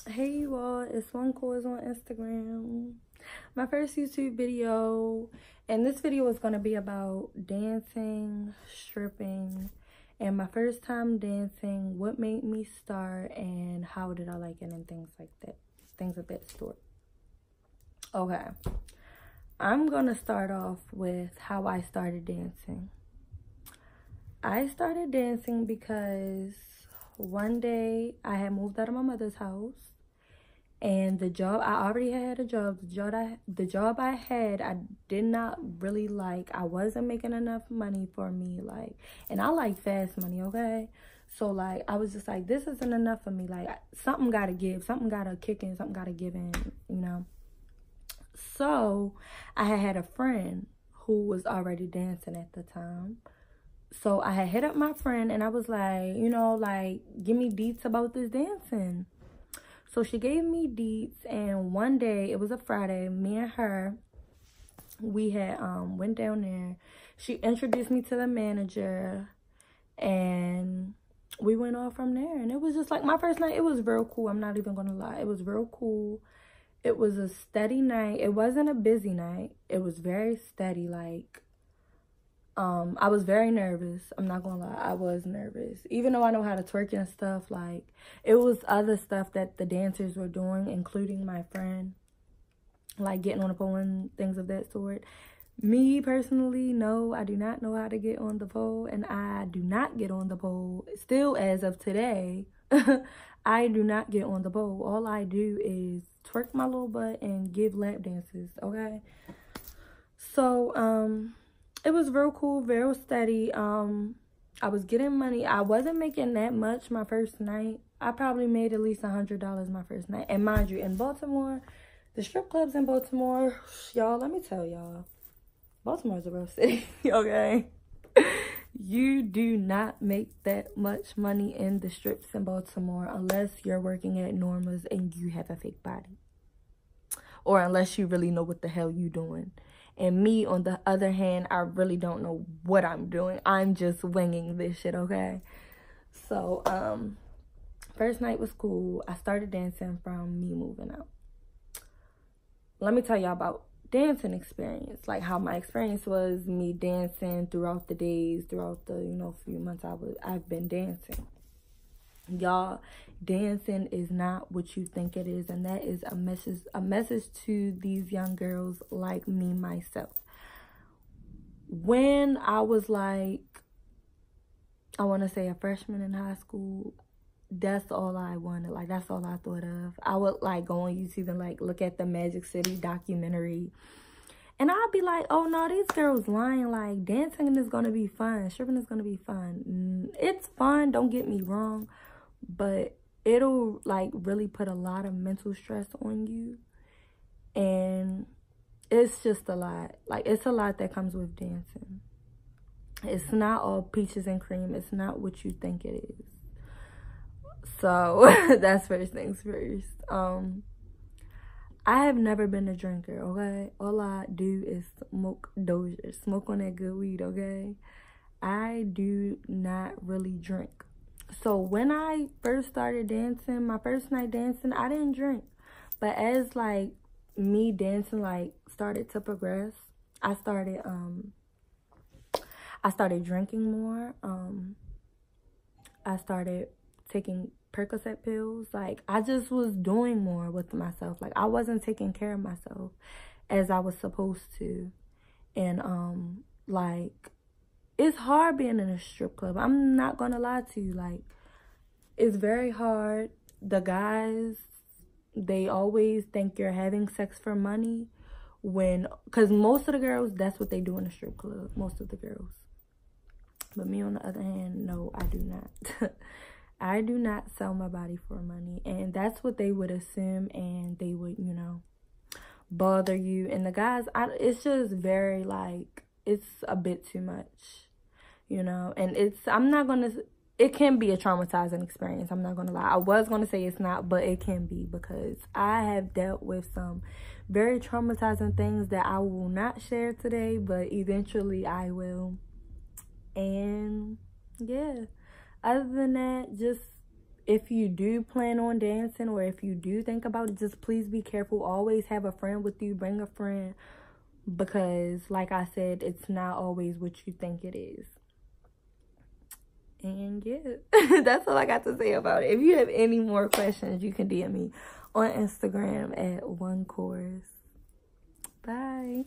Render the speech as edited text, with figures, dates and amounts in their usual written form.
Hey you all, it's One Cause on Instagram. My first YouTube video, and this video is going to be about dancing, stripping, and my first time dancing, what made me start, and how did I like it, and things like that. Things of that sort. Okay, I'm going to start off with how I started dancing. I started dancing because one day I had moved out of my mother's house. And the job, I already had a job. The job I had, I did not really like. I wasn't making enough money for me, like, and I like fast money, okay? So, like, I was just like, this isn't enough for me. Like, something got to give. Something got to kick in. Something got to give in, you know? So, I had a friend who was already dancing at the time. So, I had hit up my friend, and I was like, like, give me deets about this dancing. So she gave me deets, and one day, it was a Friday, me and her, we had went down there. She introduced me to the manager, and we went off from there. And it was just like my first night. It was real cool. I'm not even gonna lie. It was real cool. It was a steady night. It wasn't a busy night. It was very steady. Like, I was very nervous. I'm not gonna lie, I was nervous. Even though I know how to twerk and stuff, like, it was other stuff that the dancers were doing, including my friend, like getting on the pole and things of that sort. Me personally, no, I do not know how to get on the pole, and I do not get on the pole. Still, as of today, I do not get on the pole. All I do is twerk my little butt and give lap dances, okay? So, it was real cool, very steady. I was getting money. I wasn't making that much my first night. I probably made at least $100 my first night. And mind you, in Baltimore, the strip clubs in Baltimore, y'all, let me tell y'all, Baltimore's a rough city, okay? You do not make that much money in the strips in Baltimore unless you're working at Norma's and you have a fake body. Or unless you really know what the hell you doing. And me, on the other hand, I really don't know what I'm doing. I'm just winging this shit, okay? So, first night was cool. I started dancing from me moving out. Let me tell y'all about dancing experience. Like, how my experience was me dancing throughout the days, throughout the, few months I've been dancing. Y'all, dancing is not what you think it is, and that is a message to these young girls like me myself. When I was like, I want to say a freshman in high school, that's all I wanted. Like, that's all I thought of. I would like go on YouTube and like look at the Magic City documentary, and I'd be like, oh no, these girls lying. Like, dancing is gonna be fun, stripping is gonna be fun. It's fun, don't get me wrong, but it'll like really put a lot of mental stress on you, and it's just a lot. Like, it's a lot that comes with dancing. It's not all peaches and cream. It's not what you think it is. So that's first things first. I have never been a drinker, okay? All I do is smoke Doja, smoke on that good weed, okay? I do not really drink. So when I first started dancing, my first night dancing, I didn't drink. But as like me dancing like started to progress, I started drinking more. I started taking Percocet pills. Like, I just was doing more with myself. Like, I wasn't taking care of myself as I was supposed to. And like, it's hard being in a strip club. I'm not gonna lie to you. Like, it's very hard. The guys, they always think you're having sex for money, because most of the girls, that's what they do in a strip club. Most of the girls. But me, on the other hand, no, I do not. I do not sell my body for money. And that's what they would assume, and they would, bother you. And the guys, it's just very, like, it's a bit too much, And it can be a traumatizing experience. I'm not going to lie. I was going to say it's not, but it can be, because I have dealt with some very traumatizing things that I will not share today, but eventually I will. And yeah, other than that, just if you do plan on dancing, or if you do think about it, just please be careful. Always have a friend with you. Bring a friend, because like I said, it's not always what you think it is. And yeah, that's all I got to say about it. If you have any more questions, you can DM me on Instagram at OneCourse. Bye.